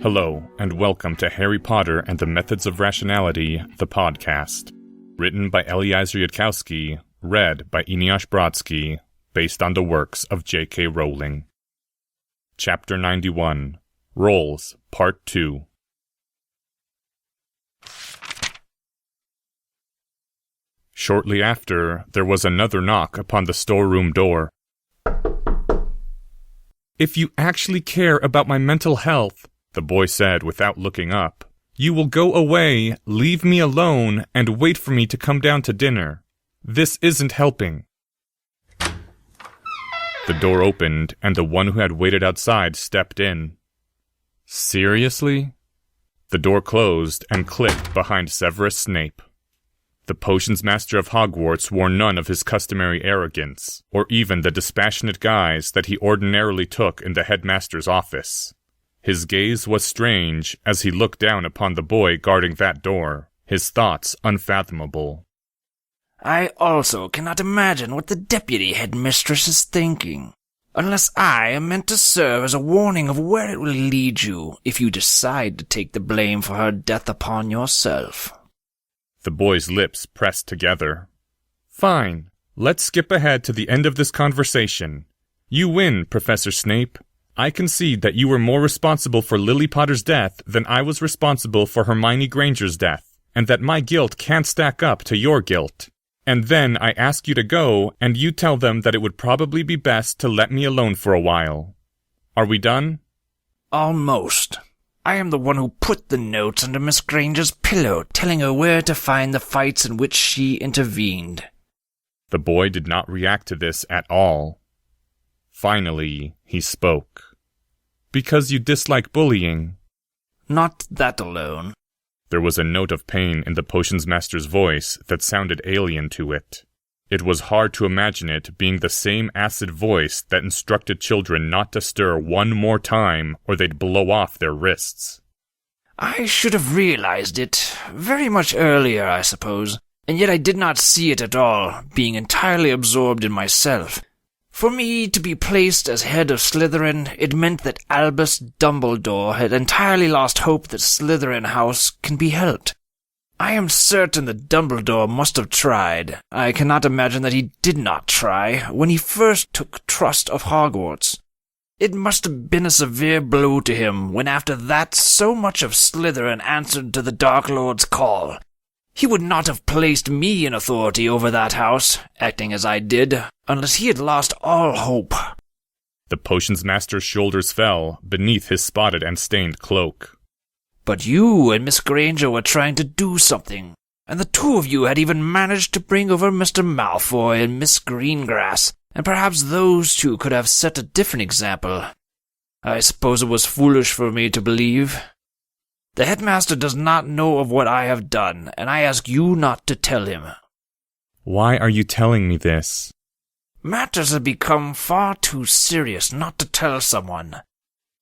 Hello, and welcome to Harry Potter and the Methods of Rationality, the podcast. Written by Eliezer Yudkowsky, read by Eneasz Brodsky, based on the works of J.K. Rowling. Chapter 91, Roles, Part 2. Shortly after, there was another knock upon the storeroom door. "If you actually care about my mental health," the boy said without looking up, "you will go away, leave me alone, and wait for me to come down to dinner. This isn't helping." The door opened, and the one who had waited outside stepped in. "Seriously?" The door closed and clicked behind Severus Snape. The potions master of Hogwarts wore none of his customary arrogance, or even the dispassionate guise that he ordinarily took in the headmaster's office. His gaze was strange as he looked down upon the boy guarding that door, his thoughts unfathomable. "I also cannot imagine what the deputy headmistress is thinking, unless I am meant to serve as a warning of where it will lead you if you decide to take the blame for her death upon yourself." The boy's lips pressed together. "Fine. Let's skip ahead to the end of this conversation. You win, Professor Snape. I concede that you were more responsible for Lily Potter's death than I was responsible for Hermione Granger's death, and that my guilt can't stack up to your guilt. And then I ask you to go, and you tell them that it would probably be best to let me alone for a while. Are we done?" "Almost. I am the one who put the notes under Miss Granger's pillow, telling her where to find the fights in which she intervened." The boy did not react to this at all. Finally, he spoke. "Because you dislike bullying." "Not that alone." There was a note of pain in the potions master's voice that sounded alien to it. It was hard to imagine it being the same acid voice that instructed children not to stir one more time or they'd blow off their wrists. "I should have realized it very much earlier, I suppose, and yet I did not see it at all, being entirely absorbed in myself. For me to be placed as head of Slytherin, it meant that Albus Dumbledore had entirely lost hope that Slytherin House can be helped. I am certain that Dumbledore must have tried. I cannot imagine that he did not try when he first took trust of Hogwarts. It must have been a severe blow to him when after that so much of Slytherin answered to the Dark Lord's call. He would not have placed me in authority over that house, acting as I did, unless he had lost all hope." The potions master's shoulders fell beneath his spotted and stained cloak. "But you and Miss Granger were trying to do something, and the two of you had even managed to bring over Mr. Malfoy and Miss Greengrass, and perhaps those two could have set a different example. I suppose it was foolish for me to believe. The headmaster does not know of what I have done, and I ask you not to tell him." "Why are you telling me this?" "Matters have become far too serious not to tell someone."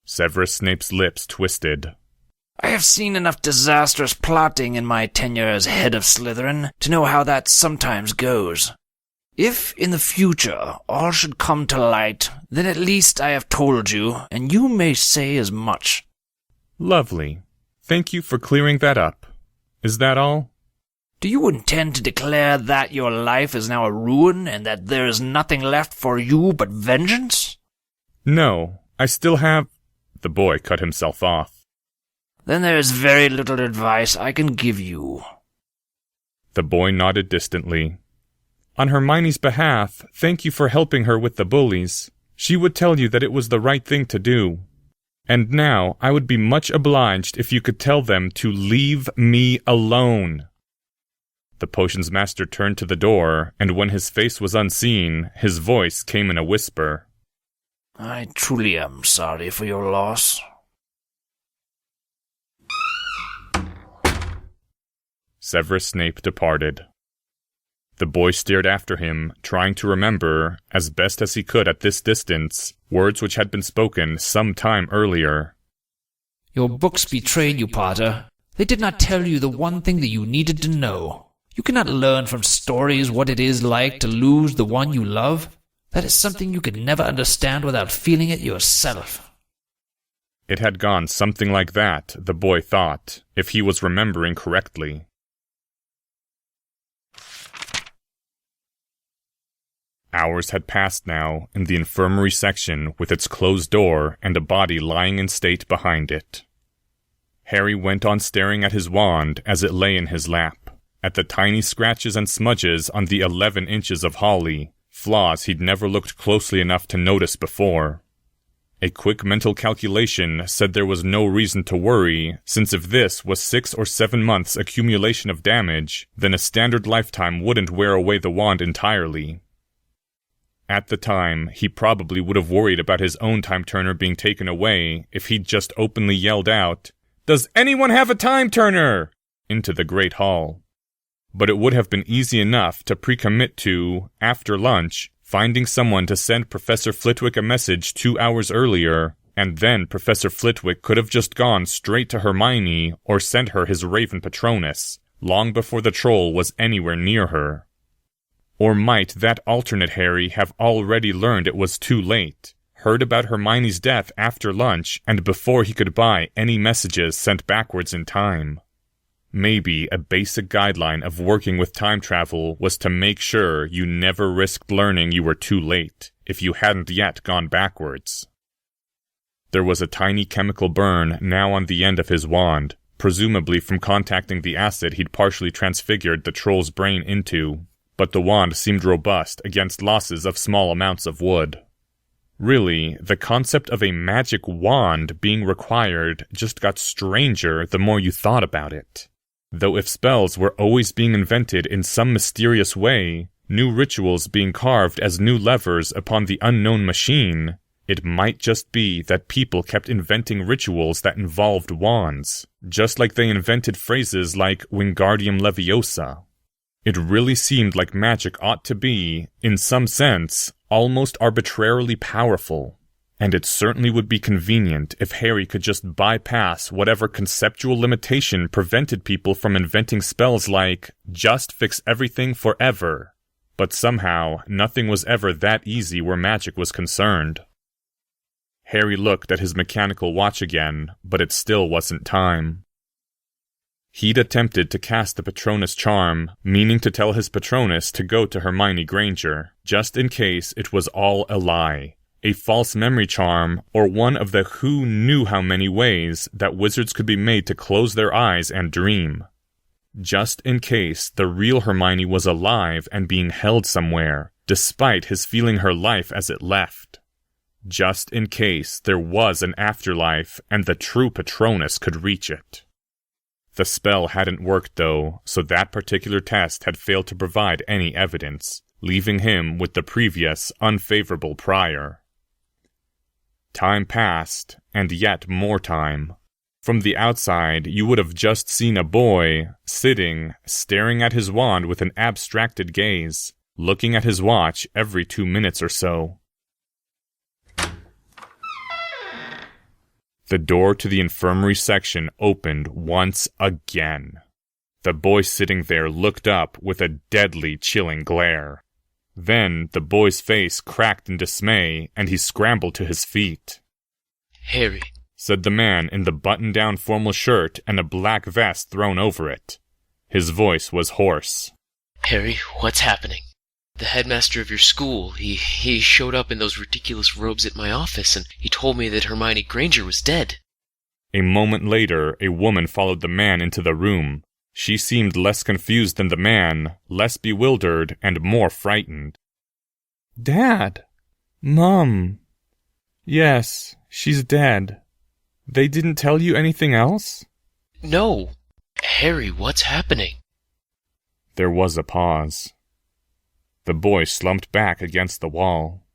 Severus Snape's lips twisted. "I have seen enough disastrous plotting in my tenure as head of Slytherin to know how that sometimes goes. If, in the future, all should come to light, then at least I have told you, and you may say as much." "Lovely. Thank you for clearing that up. Is that all?" "Do you intend to declare that your life is now a ruin, and that there is nothing left for you but vengeance?" "No, I still have—" The boy cut himself off. "Then there is very little advice I can give you." The boy nodded distantly. "On Hermione's behalf, thank you for helping her with the bullies. She would tell you that it was the right thing to do. And now I would be much obliged if you could tell them to leave me alone." The potions master turned to the door, and when his face was unseen, his voice came in a whisper. "I truly am sorry for your loss." Severus Snape departed. The boy stared after him, trying to remember, as best as he could at this distance, words which had been spoken some time earlier. "Your books betrayed you, Potter. They did not tell you the one thing that you needed to know. You cannot learn from stories what it is like to lose the one you love. That is something you could never understand without feeling it yourself." It had gone something like that, the boy thought, if he was remembering correctly. Hours had passed now in the infirmary section with its closed door and a body lying in state behind it. Harry went on staring at his wand as it lay in his lap, at the tiny scratches and smudges on the 11 inches of holly, flaws he'd never looked closely enough to notice before. A quick mental calculation said there was no reason to worry, since if this was 6 or 7 months' accumulation of damage, then a standard lifetime wouldn't wear away the wand entirely. At the time, he probably would have worried about his own time-turner being taken away if he'd just openly yelled out, "Does anyone have a time-turner?" into the Great Hall. But it would have been easy enough to pre-commit to, after lunch, finding someone to send Professor Flitwick a message 2 hours earlier, and then Professor Flitwick could have just gone straight to Hermione or sent her his Raven Patronus, long before the troll was anywhere near her. Or might that alternate Harry have already learned it was too late, heard about Hermione's death after lunch and before he could buy any messages sent backwards in time? Maybe a basic guideline of working with time travel was to make sure you never risked learning you were too late if you hadn't yet gone backwards. There was a tiny chemical burn now on the end of his wand, presumably from contacting the acid he'd partially transfigured the troll's brain into, but the wand seemed robust against losses of small amounts of wood. Really, the concept of a magic wand being required just got stranger the more you thought about it. Though if spells were always being invented in some mysterious way, new rituals being carved as new levers upon the unknown machine, it might just be that people kept inventing rituals that involved wands, just like they invented phrases like Wingardium Leviosa. It really seemed like magic ought to be, in some sense, almost arbitrarily powerful. And it certainly would be convenient if Harry could just bypass whatever conceptual limitation prevented people from inventing spells like, just fix everything forever. But somehow, nothing was ever that easy where magic was concerned. Harry looked at his mechanical watch again, but it still wasn't time. He'd attempted to cast the Patronus charm, meaning to tell his Patronus to go to Hermione Granger, just in case it was all a lie. A false memory charm, or one of the who knew how many ways that wizards could be made to close their eyes and dream. Just in case the real Hermione was alive and being held somewhere, despite his feeling her life as it left. Just in case there was an afterlife and the true Patronus could reach it. The spell hadn't worked though, so that particular test had failed to provide any evidence, leaving him with the previous unfavorable prior. Time passed, and yet more time. From the outside, you would have just seen a boy, sitting, staring at his wand with an abstracted gaze, looking at his watch every 2 minutes or so. The door to the infirmary section opened once again. The boy sitting there looked up with a deadly, chilling glare. Then the boy's face cracked in dismay, and he scrambled to his feet. "Harry," said the man in the button-down formal shirt and a black vest thrown over it. His voice was hoarse. "Harry, what's happening? The headmaster of your school, he showed up in those ridiculous robes at my office, and he told me that Hermione Granger was dead." A moment later, a woman followed the man into the room. She seemed less confused than the man, less bewildered, and more frightened. "Dad! Mom! Yes, she's dead. They didn't tell you anything else?" "No. Harry, what's happening?" There was a pause. The boy slumped back against the wall.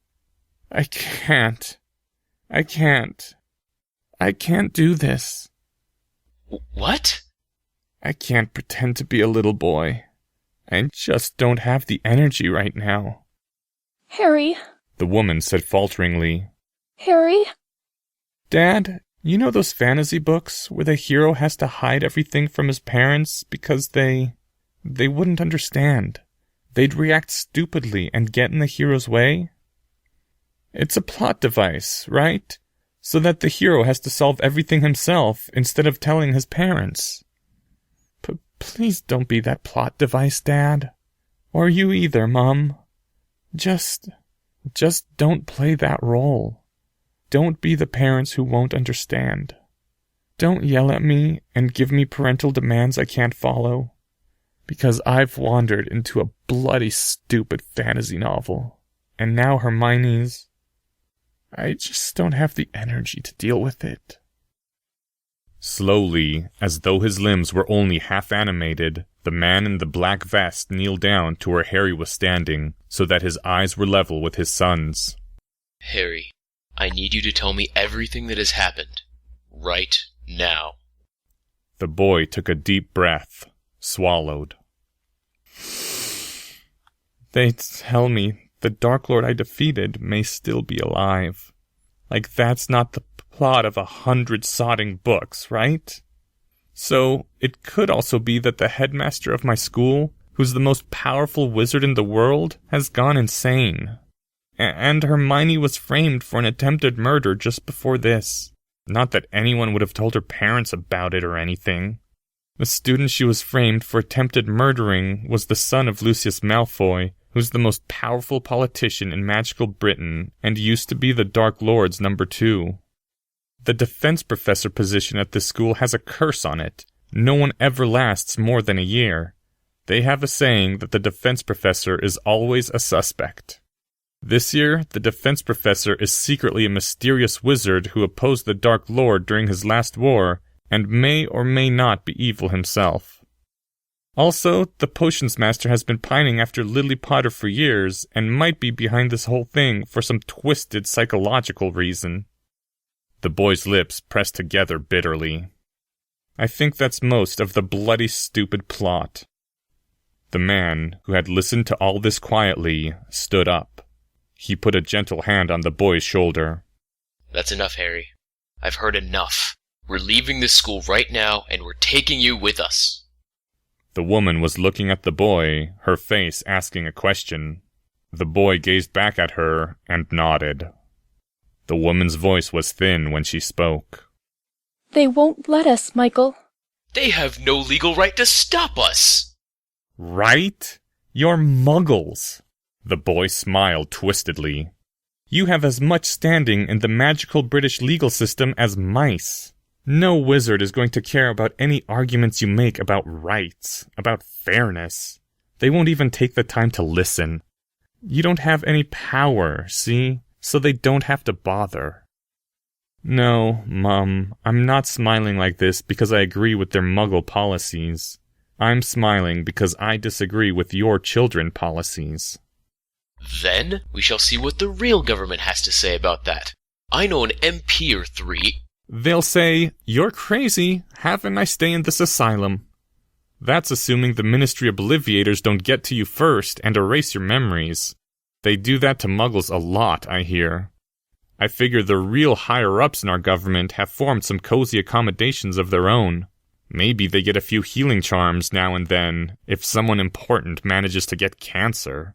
I can't do this. What? I can't pretend to be a little boy. I just don't have the energy right now." "Harry," the woman said falteringly. "Harry?" "Dad, you know those fantasy books where the hero has to hide everything from his parents because they wouldn't understand. They'd react stupidly and get in the hero's way? It's a plot device, right? so that the hero has to solve everything himself instead of telling his parents. Please don't be that plot device, Dad. Or you either, Mom. Just don't play that role. Don't be the parents who won't understand. Don't yell at me and give me parental demands I can't follow, because I've wandered into a bloody stupid fantasy novel, and now Hermione's... I just don't have the energy to deal with it. Slowly, as though his limbs were only half animated, the man in the black vest kneeled down to where Harry was standing, so that his eyes were level with his son's. Harry, I need you to tell me everything that has happened. Right now. The boy took a deep breath, swallowed. They tell me the Dark Lord I defeated may still be alive. Like that's not the plot of 100 sodding books, right? So, it could also be that the headmaster of my school, who's the most powerful wizard in the world, has gone insane. And Hermione was framed for an attempted murder just before this. Not that anyone would have told her parents about it or anything. The student she was framed for attempted murdering was the son of Lucius Malfoy, who's the most powerful politician in magical Britain and used to be the Dark Lord's number 2. The defense professor position at this school has a curse on it. No one ever lasts more than a year. They have a saying that the defense professor is always a suspect. This year, the defense professor is secretly a mysterious wizard who opposed the Dark Lord during his last war, and may or may not be evil himself. Also, the potions master has been pining after Lily Potter for years, and might be behind this whole thing for some twisted psychological reason. The boy's lips pressed together bitterly. I think that's most of the bloody stupid plot. The man, who had listened to all this quietly, stood up. He put a gentle hand on the boy's shoulder. That's enough, Harry. I've heard enough. We're leaving this school right now, and we're taking you with us. The woman was looking at the boy, her face asking a question. The boy gazed back at her and nodded. The woman's voice was thin when she spoke. They won't let us, Michael. They have no legal right to stop us! Right? You're muggles. The boy smiled twistedly. You have as much standing in the magical British legal system as mice. No wizard is going to care about any arguments you make about rights, about fairness. They won't even take the time to listen. You don't have any power, see? So they don't have to bother. No, Mum, I'm not smiling like this because I agree with their muggle policies. I'm smiling because I disagree with your children policies. Then we shall see what the real government has to say about that. I know an MP or 3. They'll say, "You're crazy, have a nice day in this asylum." That's assuming the Ministry of Obliviators don't get to you first and erase your memories. They do that to muggles a lot, I hear. I figure the real higher-ups in our government have formed some cozy accommodations of their own. Maybe they get a few healing charms now and then, if someone important manages to get cancer.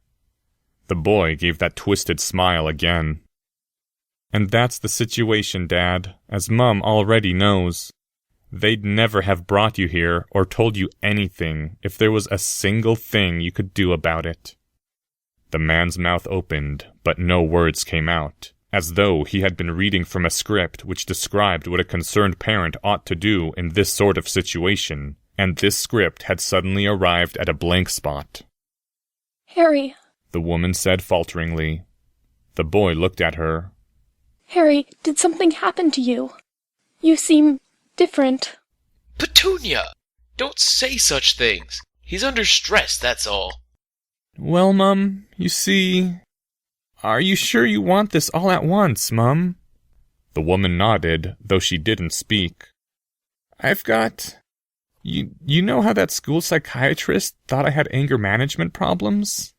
The boy gave that twisted smile again. And that's the situation, Dad, as Mum already knows. They'd never have brought you here or told you anything if there was a single thing you could do about it. The man's mouth opened, but no words came out, as though he had been reading from a script which described what a concerned parent ought to do in this sort of situation, and this script had suddenly arrived at a blank spot. Harry. The woman said falteringly. The boy looked at her. Harry, did something happen to you? You seem different. Petunia! Don't say such things. He's under stress, that's all. Well, Mum, you see... Are you sure you want this all at once, Mum? The woman nodded, though she didn't speak. I've got... You know how that school psychiatrist thought I had anger management problems?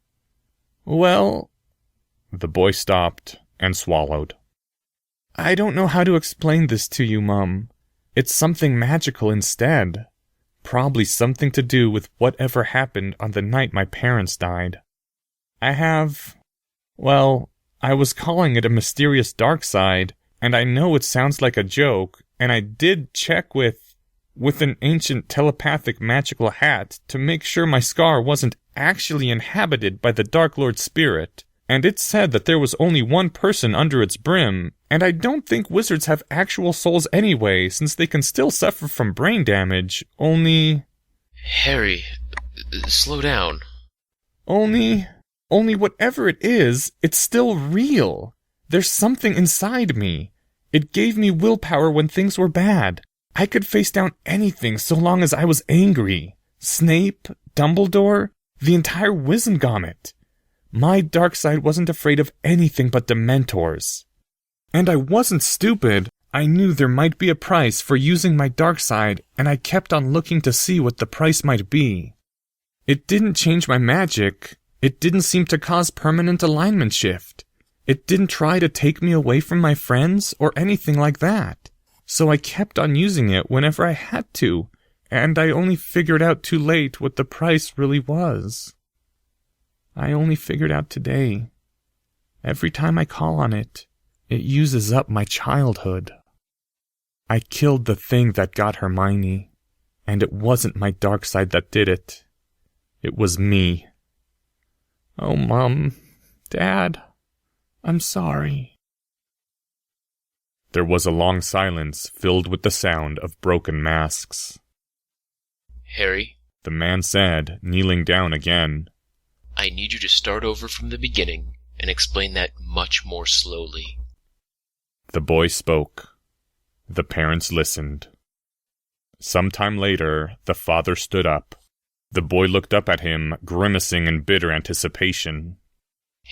Well... The boy stopped and swallowed. I don't know how to explain this to you, Mum. It's something magical instead. Probably something to do with whatever happened on the night my parents died. I was calling it a mysterious dark side, And I know it sounds like a joke, and I did check with an ancient telepathic magical hat to make sure my scar wasn't actually inhabited by the Dark Lord spirit. And it said that there was only one person under its brim, and I don't think wizards have actual souls anyway, since they can still suffer from brain damage, only... Harry, slow down. Only whatever it is, it's still real. There's something inside me. It gave me willpower when things were bad. I could face down anything so long as I was angry. Snape, Dumbledore, the entire Wizengamot. My dark side wasn't afraid of anything but Dementors. And I wasn't stupid. I knew there might be a price for using my dark side, and I kept on looking to see what the price might be. It didn't change my magic. It didn't seem to cause permanent alignment shift. It didn't try to take me away from my friends or anything like that. So I kept on using it whenever I had to, and I only figured out too late what the price really was. I only figured out today. Every time I call on it, it uses up my childhood. I killed the thing that got Hermione, and it wasn't my dark side that did it. It was me. Oh, Mom, Dad, I'm sorry. There was a long silence filled with the sound of broken masks. Harry, the man said, kneeling down again. I need you to start over from the beginning and explain that much more slowly. The boy spoke. The parents listened. Sometime later, the father stood up. The boy looked up at him, grimacing in bitter anticipation.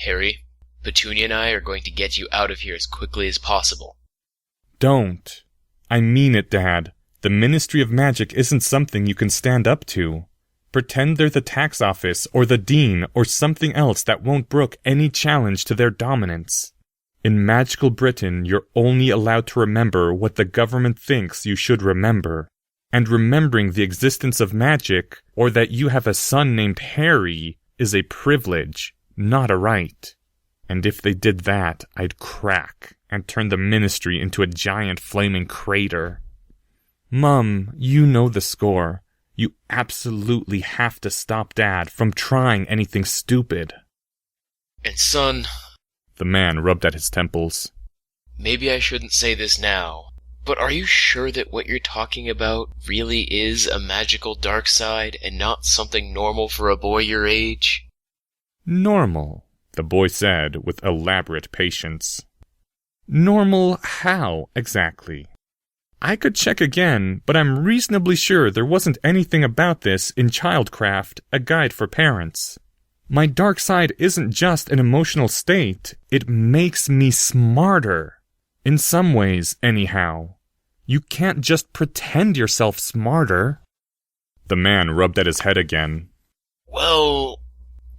Harry, Petunia and I are going to get you out of here as quickly as possible. Don't. I mean it, Dad. The Ministry of Magic isn't something you can stand up to. Pretend they're the tax office or the dean or something else that won't brook any challenge to their dominance. In magical Britain, you're only allowed to remember what the government thinks you should remember. And remembering the existence of magic, or that you have a son named Harry, is a privilege, not a right. And if they did that, I'd crack and turn the ministry into a giant flaming crater. Mum, you know the score. You absolutely have to stop Dad from trying anything stupid. And son... The man rubbed at his temples. Maybe I shouldn't say this now, but are you sure that what you're talking about really is a magical dark side and not something normal for a boy your age? Normal, the boy said with elaborate patience. Normal how, exactly? I could check again, but I'm reasonably sure there wasn't anything about this in Childcraft, a guide for parents. My dark side isn't just an emotional state, it makes me smarter. In some ways, anyhow. You can't just pretend yourself smarter. The man rubbed at his head again. Well,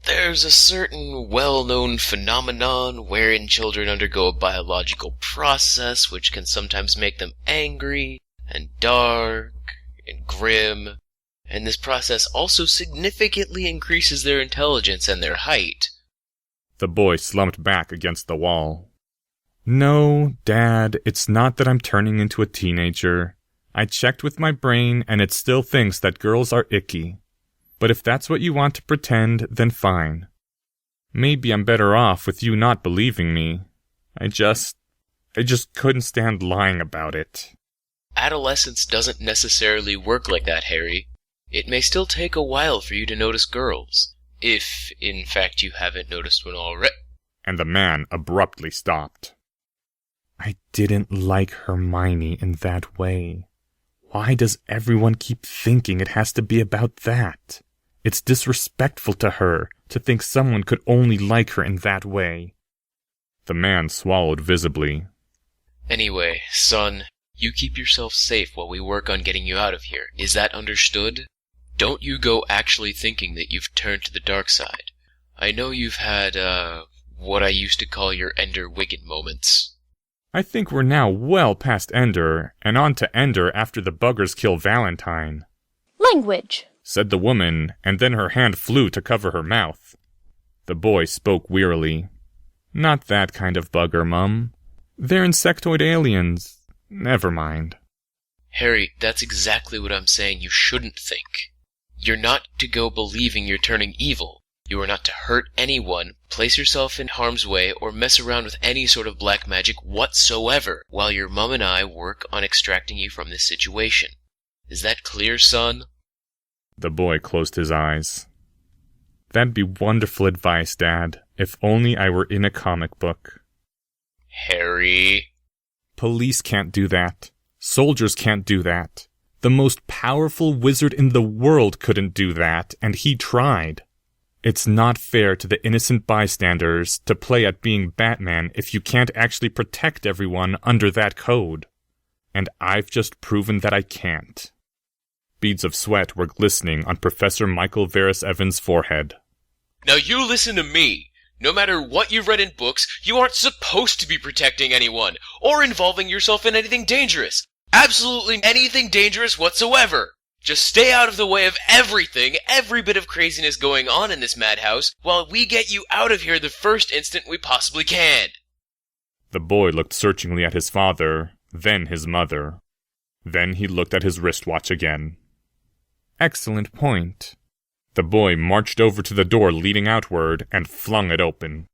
there's a certain well-known phenomenon wherein children undergo a biological process which can sometimes make them angry and dark and grim, and this process also significantly increases their intelligence and their height. The boy slumped back against the wall. No, Dad, it's not that I'm turning into a teenager. I checked with my brain and it still thinks that girls are icky. But if that's what you want to pretend, then fine. Maybe I'm better off with you not believing me. I just couldn't stand lying about it. Adolescence doesn't necessarily work like that, Harry. It may still take a while for you to notice girls, if, in fact, you haven't noticed one already. And the man abruptly stopped. I didn't like Hermione in that way. Why does everyone keep thinking it has to be about that? It's disrespectful to her to think someone could only like her in that way. The man swallowed visibly. Anyway, son, you keep yourself safe while we work on getting you out of here. Is that understood? Don't you go actually thinking that you've turned to the dark side. I know you've had, what I used to call your Ender Wiggin moments. I think we're now well past Ender, and on to Ender after the buggers kill Valentine. Language, said the woman, and then her hand flew to cover her mouth. The boy spoke wearily. Not that kind of bugger, Mum. They're insectoid aliens. Never mind. Harry, that's exactly what I'm saying you shouldn't think. You're not to go believing you're turning evil. You are not to hurt anyone, place yourself in harm's way, or mess around with any sort of black magic whatsoever while your mum and I work on extracting you from this situation. Is that clear, son? The boy closed his eyes. That'd be wonderful advice, Dad, if only I were in a comic book. Harry. Police can't do that. Soldiers can't do that. The most powerful wizard in the world couldn't do that, and he tried. It's not fair to the innocent bystanders to play at being Batman if you can't actually protect everyone under that code. And I've just proven that I can't. Beads of sweat were glistening on Professor Michael Varys Evans' forehead. Now you listen to me. No matter what you've read in books, you aren't supposed to be protecting anyone, or involving yourself in anything dangerous. Absolutely anything dangerous whatsoever. Just stay out of the way of everything, every bit of craziness going on in this madhouse, while we get you out of here the first instant we possibly can. The boy looked searchingly at his father, then his mother. Then he looked at his wristwatch again. Excellent point. The boy marched over to the door leading outward and flung it open.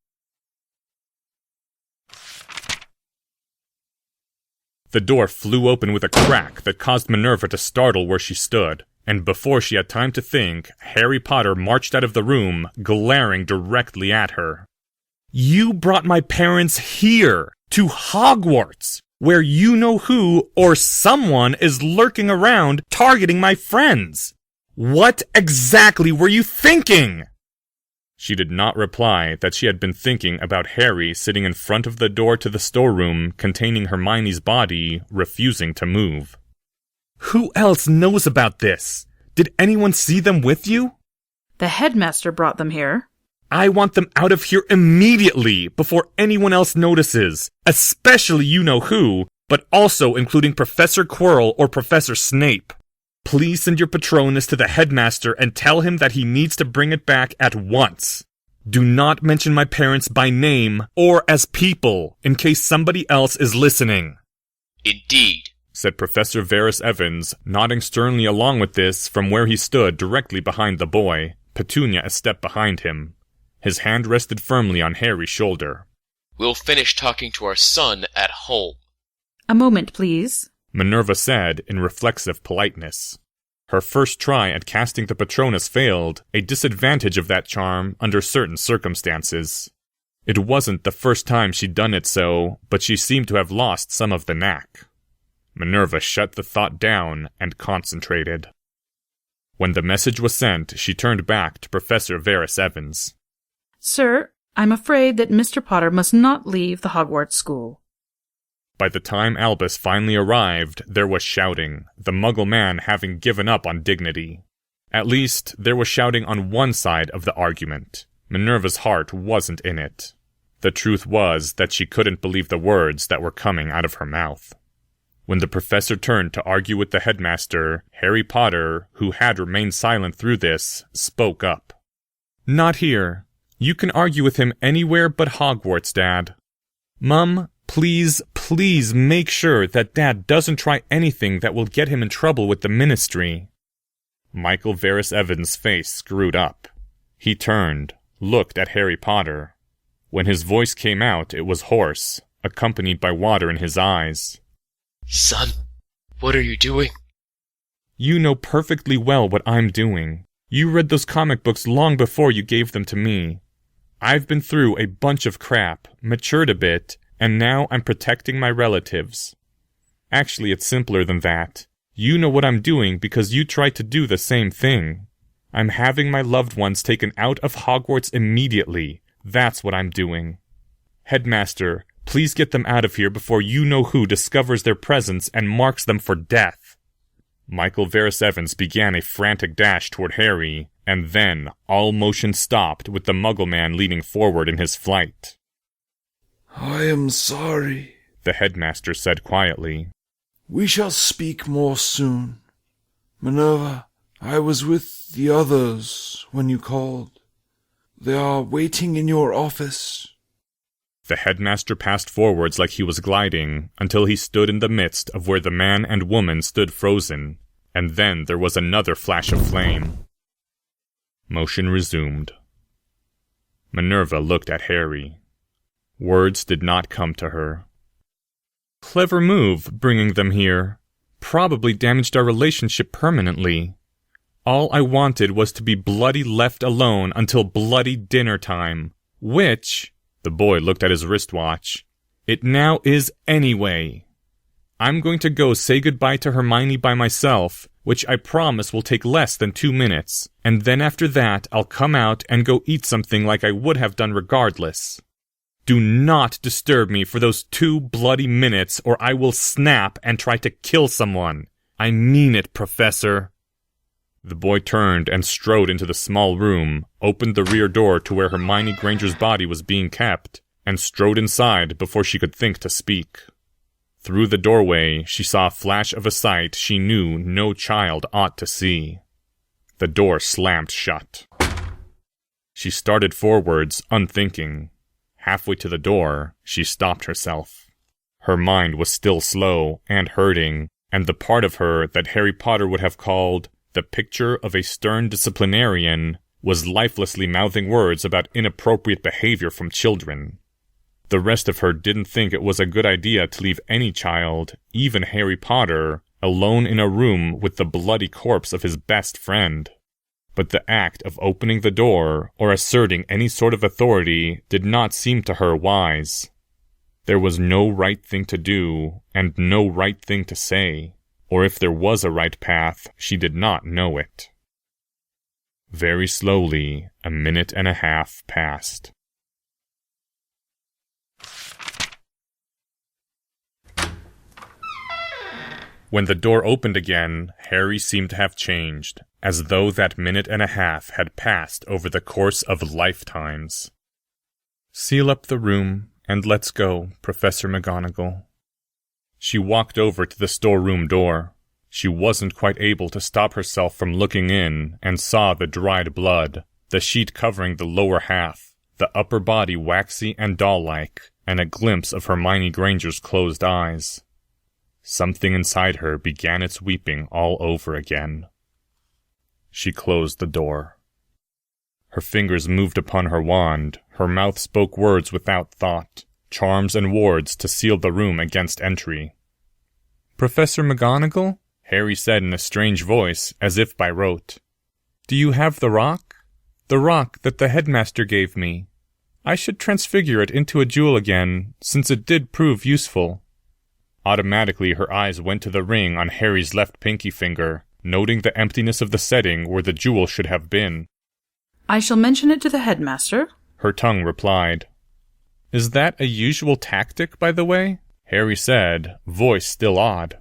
The door flew open with a crack that caused Minerva to startle where she stood, and before she had time to think, Harry Potter marched out of the room, glaring directly at her. You brought my parents here, to Hogwarts, where you-know-who or someone is lurking around targeting my friends. What exactly were you thinking? She did not reply that she had been thinking about Harry sitting in front of the door to the storeroom containing Hermione's body, refusing to move. Who else knows about this? Did anyone see them with you? The headmaster brought them here. I want them out of here immediately, before anyone else notices, especially you-know-who, but also including Professor Quirrell or Professor Snape. Please send your Patronus to the headmaster and tell him that he needs to bring it back at once. Do not mention my parents by name or as people, in case somebody else is listening. Indeed, said Professor Varys Evans, nodding sternly along with this from where he stood directly behind the boy, Petunia a step behind him. His hand rested firmly on Harry's shoulder. We'll finish talking to our son at home. A moment, please, Minerva said in reflexive politeness. Her first try at casting the Patronus failed, a disadvantage of that charm under certain circumstances. It wasn't the first time she'd done it so, but she seemed to have lost some of the knack. Minerva shut the thought down and concentrated. When the message was sent, she turned back to Professor Varys Evans. Sir, I'm afraid that Mr. Potter must not leave the Hogwarts school. By the time Albus finally arrived, there was shouting, the Muggle man having given up on dignity. At least, there was shouting on one side of the argument. Minerva's heart wasn't in it. The truth was that she couldn't believe the words that were coming out of her mouth. When the professor turned to argue with the headmaster, Harry Potter, who had remained silent through this, spoke up. Not here. You can argue with him anywhere but Hogwarts, Dad. Mum, please make sure that Dad doesn't try anything that will get him in trouble with the Ministry. Michael Varys Evans' face screwed up. He turned, looked at Harry Potter. When his voice came out, it was hoarse, accompanied by water in his eyes. Son, what are you doing? You know perfectly well what I'm doing. You read those comic books long before you gave them to me. I've been through a bunch of crap, matured a bit, and now I'm protecting my relatives. Actually, it's simpler than that. You know what I'm doing because you tried to do the same thing. I'm having my loved ones taken out of Hogwarts immediately. That's what I'm doing. Headmaster, please get them out of here before you-know-who discovers their presence and marks them for death. Michael Varys Evans began a frantic dash toward Harry, and then all motion stopped with the Muggle man leaning forward in his flight. I am sorry, the headmaster said quietly. We shall speak more soon. Minerva, I was with the others when you called. They are waiting in your office. The headmaster passed forwards like he was gliding, until he stood in the midst of where the man and woman stood frozen, and then there was another flash of flame. Motion resumed. Minerva looked at Harry. Words did not come to her. Clever move, bringing them here. Probably damaged our relationship permanently. All I wanted was to be bloody left alone until bloody dinner time, which, the boy looked at his wristwatch, it now is anyway. I'm going to go say goodbye to Hermione by myself, which I promise will take less than 2 minutes, and then after that I'll come out and go eat something like I would have done regardless. Do not disturb me for those 2 bloody minutes or I will snap and try to kill someone. I mean it, Professor. The boy turned and strode into the small room, opened the rear door to where Hermione Granger's body was being kept, and strode inside before she could think to speak. Through the doorway, she saw a flash of a sight she knew no child ought to see. The door slammed shut. She started forwards, unthinking. Halfway to the door, she stopped herself. Her mind was still slow and hurting, and the part of her that Harry Potter would have called the picture of a stern disciplinarian was lifelessly mouthing words about inappropriate behavior from children. The rest of her didn't think it was a good idea to leave any child, even Harry Potter, alone in a room with the bloody corpse of his best friend. But the act of opening the door or asserting any sort of authority did not seem to her wise. There was no right thing to do and no right thing to say, or if there was a right path, she did not know it. Very slowly, 1.5 minutes passed. When the door opened again, Harry seemed to have changed, as though that 1.5 minutes had passed over the course of lifetimes. Seal up the room, and let's go, Professor McGonagall. She walked over to the storeroom door. She wasn't quite able to stop herself from looking in, and saw the dried blood, the sheet covering the lower half, the upper body waxy and doll-like, and a glimpse of Hermione Granger's closed eyes. Something inside her began its weeping all over again. She closed the door. Her fingers moved upon her wand, her mouth spoke words without thought, charms and wards to seal the room against entry. Professor McGonagall? Harry said in a strange voice, as if by rote. Do you have the rock? The rock that the headmaster gave me. I should transfigure it into a jewel again, since it did prove useful. Automatically her eyes went to the ring on Harry's left pinky finger, noting the emptiness of the setting where the jewel should have been. I shall mention it to the headmaster, her tongue replied. Is that a usual tactic, by the way? Harry said, voice still odd.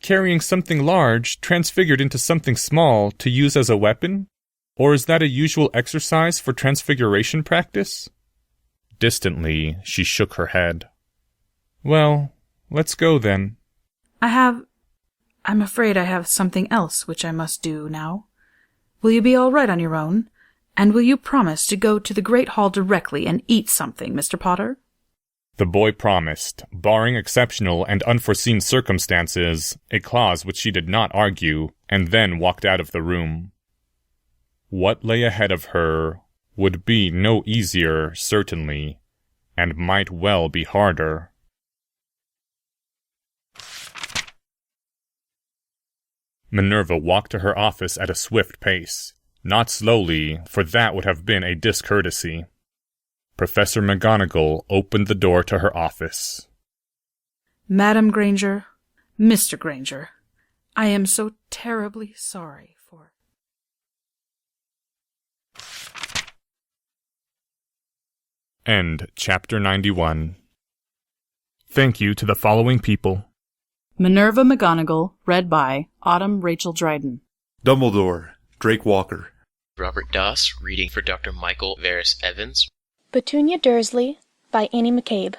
Carrying something large, transfigured into something small, to use as a weapon? Or is that a usual exercise for transfiguration practice? Distantly, she shook her head. Well, let's go then. I'm afraid I have something else which I must do now. Will you be all right on your own? And will you promise to go to the Great Hall directly and eat something, Mr. Potter? The boy promised, barring exceptional and unforeseen circumstances, a clause which she did not argue, and then walked out of the room. What lay ahead of her would be no easier, certainly, and might well be harder. Minerva walked to her office at a swift pace, not slowly, for that would have been a discourtesy. Professor McGonagall opened the door to her office. Madam Granger, Mr. Granger, I am so terribly sorry for... End Chapter 91. Thank you to the following people. Minerva McGonagall, read by Autumn Rachel Dryden. Dumbledore, Drake Walker. Robert Doss, reading for Dr. Michael Varys Evans. Petunia Dursley by Annie McCabe.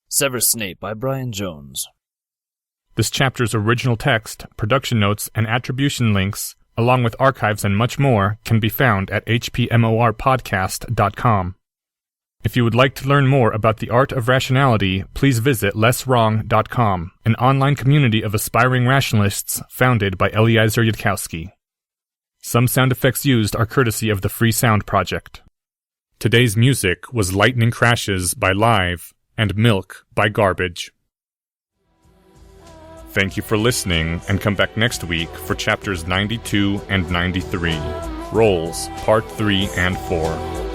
Severus Snape by Brian Jones. This chapter's original text, production notes, and attribution links, along with archives and much more, can be found at hpmorpodcast.com. If you would like to learn more about the art of rationality, please visit lesswrong.com, an online community of aspiring rationalists founded by Eliezer Yudkowsky. Some sound effects used are courtesy of the Free Sound Project. Today's music was Lightning Crashes by Live and Milk by Garbage. Thank you for listening, and come back next week for chapters 92 and 93, Roles, Part 3 and 4.